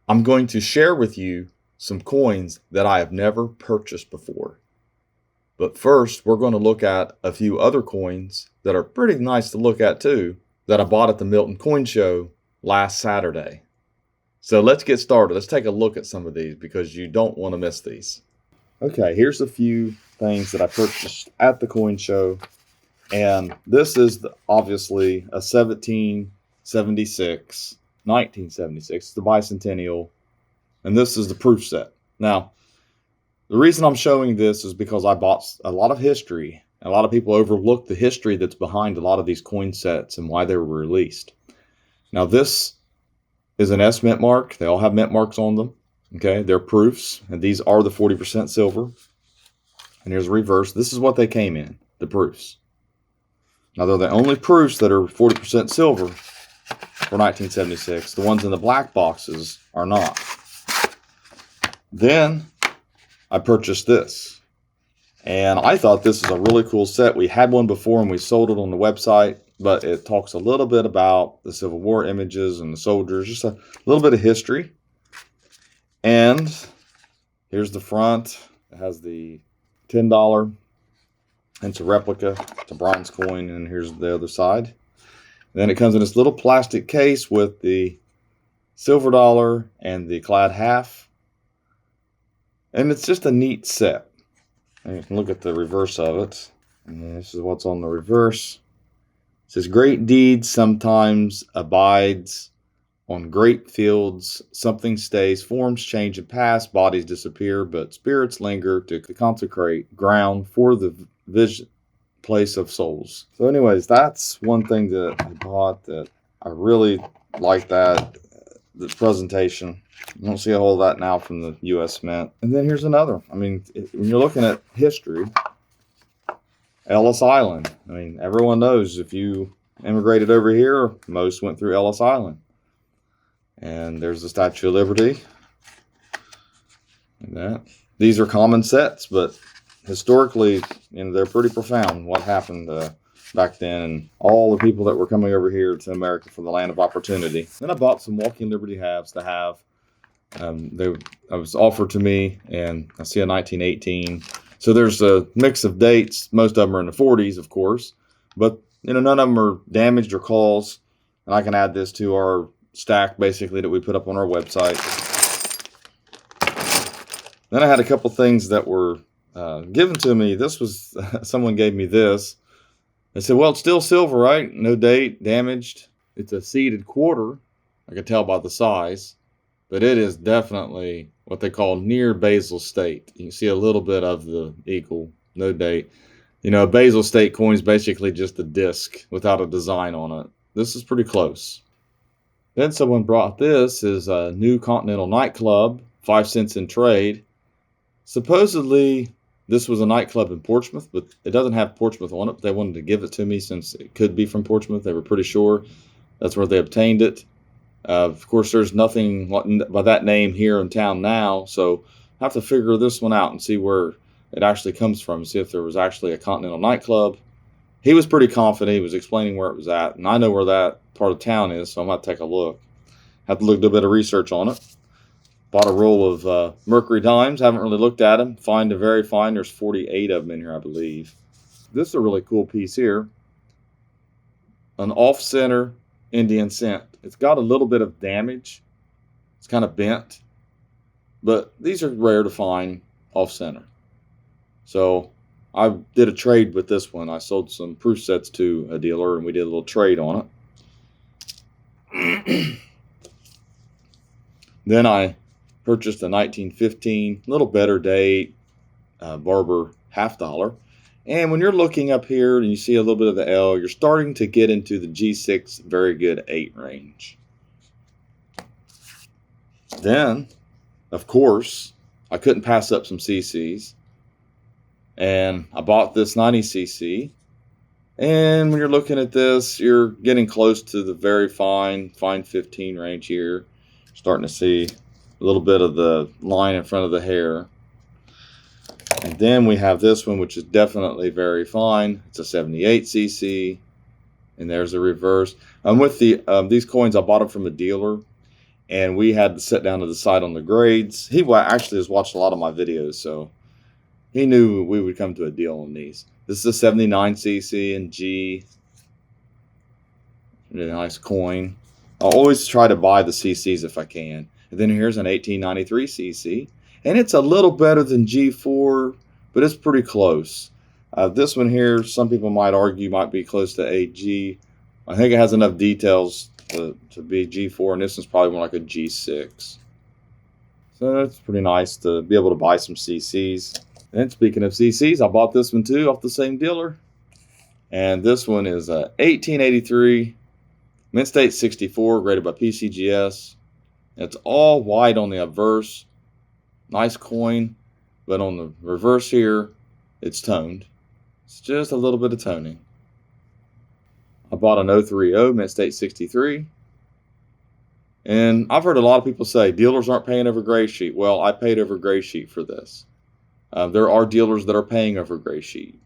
I'm going to share with you some coins that I have never purchased before. But first, we're going to look at a few other coins that are pretty nice to look at too, that I bought at the Milton Coin Show last Saturday. So let's get started. Let's take a look at some of these because you don't want to miss these. Okay, here's a few things that I purchased at the coin show. And this is obviously a 1976, the Bicentennial, and this is the proof set. Now, the reason I'm showing this is because I bought a lot of history. A lot of people overlook the history that's behind a lot of these coin sets and why they were released. Now, this is an S mint mark. They all have mint marks on them. Okay, they're proofs, and these are the 40% silver. And here's a reverse. This is what they came in, the proofs. Now, they're the only proofs that are 40% silver for 1976. The ones in the black boxes are not. Then I purchased this, and I thought this is a really cool set. We had one before and we sold it on the website, but it talks a little bit about the Civil War images and the soldiers, just a little bit of history. And here's the front. It has the $10, and it's a replica. It's a bronze coin, and here's the other side. And then it comes in this little plastic case with the silver dollar and the clad half. And it's just a neat set. And you can look at the reverse of it. And this is what's on the reverse. It says, "Great deeds sometimes abides on great fields. Something stays, forms change and pass, bodies disappear, but spirits linger to consecrate ground for the vision place of souls." So anyways, that's one thing that I bought that I really like, that the presentation. You don't see a whole lot now from the U.S. Mint. And then here's another. I mean, when you're looking at history, Ellis Island. I mean, everyone knows if you immigrated over here, most went through Ellis Island. And there's the Statue of Liberty. And that. These are common sets, but historically, they're pretty profound. What happened back then, and all the people that were coming over here to America for the land of opportunity. Then I bought some Walking Liberty halves to have. They was offered to me, and I see a 1918. So there's a mix of dates. Most of them are in the 40s, of course, but none of them are damaged or calls. And I can add this to our stack, basically, that we put up on our website. Then I had a couple things that were given to me. This was someone gave me this. They said, "Well, it's still silver, right? No date, damaged. It's a seeded quarter. I could tell by the size. But it is definitely what they call near basal state. You can see a little bit of the eagle, no date. A basal state coin is basically just a disc without a design on it. This is pretty close." Then someone brought this as a New Continental nightclub, 5 cents in trade. Supposedly, this was a nightclub in Portsmouth, but it doesn't have Portsmouth on it. But they wanted to give it to me since it could be from Portsmouth. They were pretty sure that's where they obtained it. Of course, there's nothing by that name here in town now, so I have to figure this one out and see where it actually comes from, see if there was actually a Continental nightclub. He was pretty confident. He was explaining where it was at, and I know where that part of town is, so I'm going to take a look. Have to look a little bit of research on it. Bought a roll of Mercury Dimes. Haven't really looked at them. Fine to very fine. There's 48 of them in here, I believe. This is a really cool piece here. An off-center Indian cent. It's got a little bit of damage. It's kind of bent. But these are rare to find off-center. So I did a trade with this one. I sold some proof sets to a dealer, and we did a little trade on it. Then I purchased a 1915, a little better date, Barber $50. And when you're looking up here and you see a little bit of the L, you're starting to get into the G6 very good 8 range. Then, of course, I couldn't pass up some CCs. And I bought this 90cc. And when you're looking at this, you're getting close to the very fine 15 range here. Starting to see a little bit of the line in front of the hair. And then we have this one, which is definitely very fine. It's a 78cc. And there's a reverse. With these coins, I bought them from a dealer. and we had to sit down to decide on the grades. He actually has watched a lot of my videos, so he knew we would come to a deal on these. This is a 79cc and G. Really nice coin. I'll always try to buy the CCs if I can. And then here's an 1893cc, and it's a little better than G4, but it's pretty close. This one here, some people might argue, might be close to a G. I think it has enough details to be G4, and this is probably more like a G6. So that's pretty nice to be able to buy some CCs. And speaking of CCs, I bought this one too off the same dealer. And this one is a 1883 Mint State 64, graded by Pcgs. It's all white on the obverse. Nice coin, but on the reverse here, it's toned. It's just a little bit of toning. I bought an 030 Mint State 63. And I've heard a lot of people say dealers aren't paying over gray sheet. Well, I paid over gray sheet for this. There are dealers that are paying over gray sheet.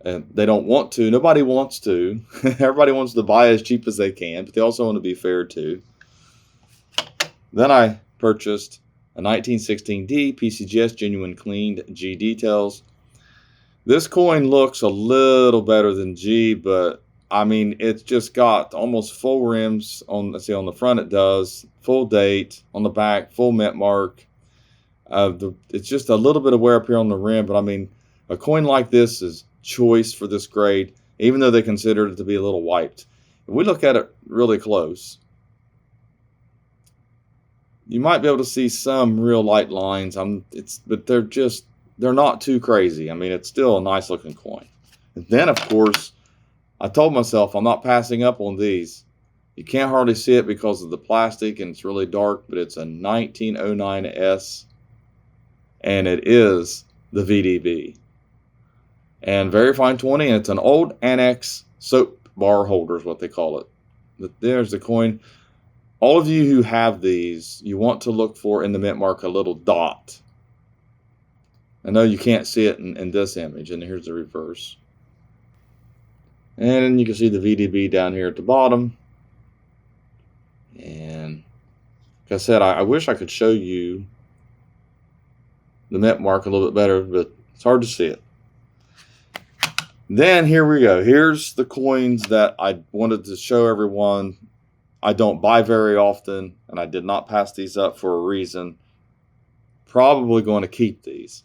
And they don't want to. Nobody wants to. Everybody wants to buy as cheap as they can, but they also want to be fair too. Then I purchased a 1916D PCGS genuine cleaned G details. This coin looks a little better than G, but I mean, it's just got almost full rims on. Let's see, on the front it does full date, on the back full mint mark. It's just a little bit of wear up here on the rim, but I mean, a coin like this is choice for this grade, even though they consider it to be a little wiped. If we look at it really close, you might be able to see some real light lines. But they're not too crazy. I mean, it's still a nice looking coin. And then, of course, I told myself I'm not passing up on these. You can't hardly see it because of the plastic and it's really dark, but it's a 1909S, and it is the VDB. And very fine 20, and it's an old annex soap bar holder is what they call it. But there's the coin. All of you who have these, you want to look for in the mint mark a little dot. I know you can't see it in this image, and here's the reverse. And you can see the VDB down here at the bottom. And like I said, I wish I could show you the mint mark a little bit better, but it's hard to see it. Then here we go. Here's the coins that I wanted to show everyone. I don't buy very often, and I did not pass these up for a reason. Probably going to keep these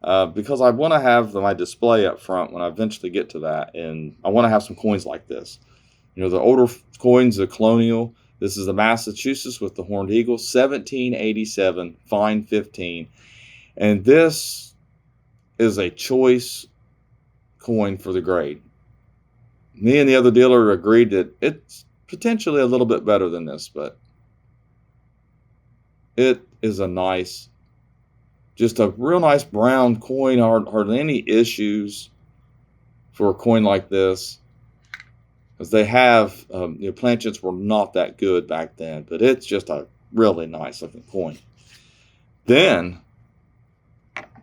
because I want to have my display up front when I eventually get to that, and I want to have some coins like this. You know, the older coins, the colonial. This is the Massachusetts with the horned eagle, 1787, fine 15. And this is a choice coin for the grade. Me and the other dealer agreed that it's potentially a little bit better than this, but it is a nice, just a real nice brown coin. Hardly any issues for a coin like this, because they have, planchets were not that good back then, but it's just a really nice looking coin. Then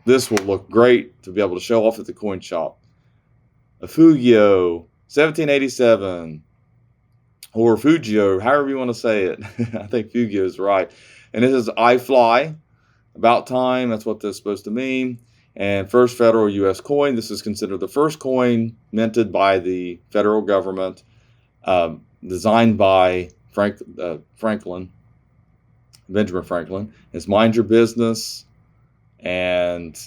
this will look great to be able to show off at the coin shop. A Fugio, 1787, or Fugio, however you want to say it. I think Fugio is right. And this is I Fly, about time. That's what this is supposed to mean. And first federal U.S. coin. This is considered the first coin minted by the federal government, designed by Benjamin Franklin. It's mind your business. And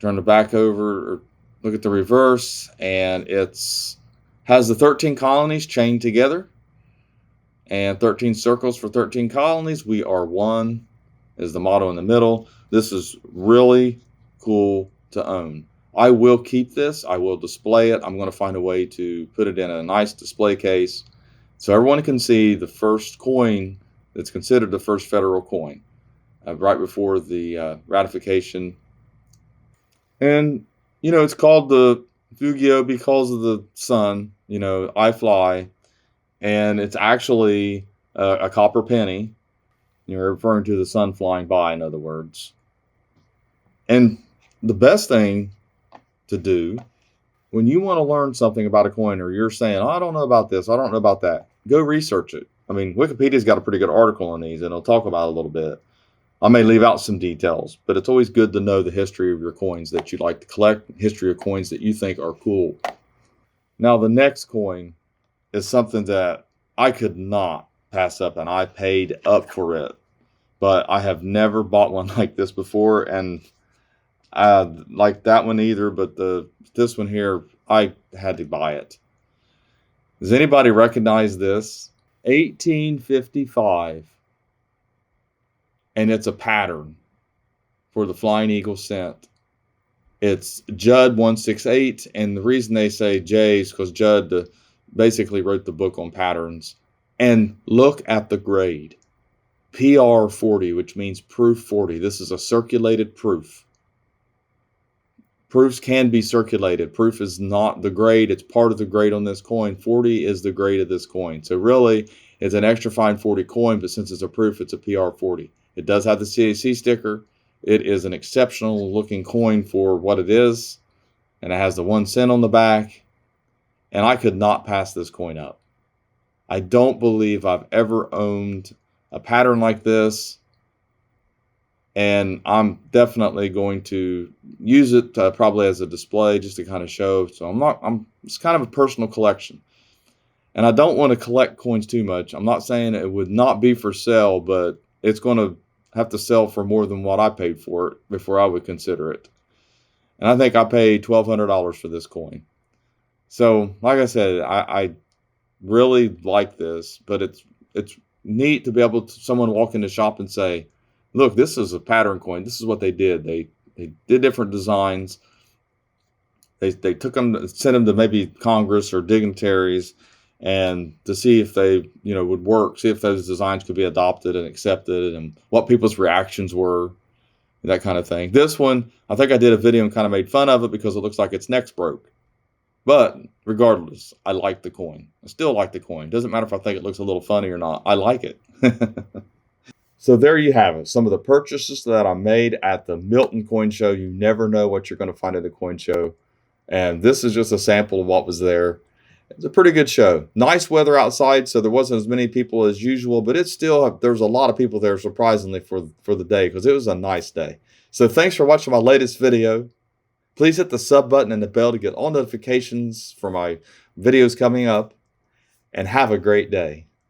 turn the back over, or look at the reverse, and it's has the 13 colonies chained together, and 13 circles for 13 colonies. We are one is the motto in the middle. This is really cool to own. I will keep this. I will display it. I'm going to find a way to put it in a nice display case so everyone can see the first coin that's considered the first federal coin, right before the ratification. And, it's called the Fugio because of the sun, I fly. And it's actually a copper penny. You're referring to the sun flying by, in other words. And the best thing to do when you want to learn something about a coin, or you're saying, I don't know about this, I don't know about that, go research it. I mean, Wikipedia's got a pretty good article on these, and it'll talk about it a little bit. I may leave out some details, but it's always good to know the history of your coins that you like to collect, history of coins that you think are cool. Now, the next coin is something that I could not pass up, and I paid up for it. But I have never bought one like this before, and I like that one either. But this one here, I had to buy it. Does anybody recognize this? 1855, and it's a pattern for the Flying Eagle cent. It's Judd 168, and the reason they say J is because Judd basically wrote the book on patterns. And look at the grade. PR 40, which means proof 40. This is a circulated proof. Proofs can be circulated. Proof is not the grade. It's part of the grade on this coin. 40 is the grade of this coin. So really, it's an extra fine 40 coin, but since it's a proof, it's a PR 40. It does have the CAC sticker. It is an exceptional looking coin for what it is. And it has the 1 cent on the back. And I could not pass this coin up. I don't believe I've ever owned a pattern like this. And I'm definitely going to use it probably as a display just to kind of show. So it's kind of a personal collection. And I don't want to collect coins too much. I'm not saying it would not be for sale, but it's going to have to sell for more than what I paid for it before I would consider it. And I think I paid $1,200 for this coin. So like I said, I really like this, but it's neat to be able to someone walk in the shop and say, look, this is a pattern coin. This is what they did. They did different designs. They took them, sent them to maybe Congress or dignitaries, and to see if they would work, see if those designs could be adopted and accepted, and what people's reactions were, that kind of thing. This one, I think I did a video and kind of made fun of it because it looks like its neck's broke. But regardless, I like the coin. I still like the coin. Doesn't matter if I think it looks a little funny or not. I like it. So there you have it. Some of the purchases that I made at the Milton Coin Show. You never know what you're going to find at a coin show. And this is just a sample of what was there. It's a pretty good show. Nice weather outside, so there wasn't as many people as usual, but it's still, there's a lot of people there, surprisingly, for the day, because it was a nice day. So thanks for watching my latest video. Please hit the sub button and the bell to get all notifications for my videos coming up, and have a great day.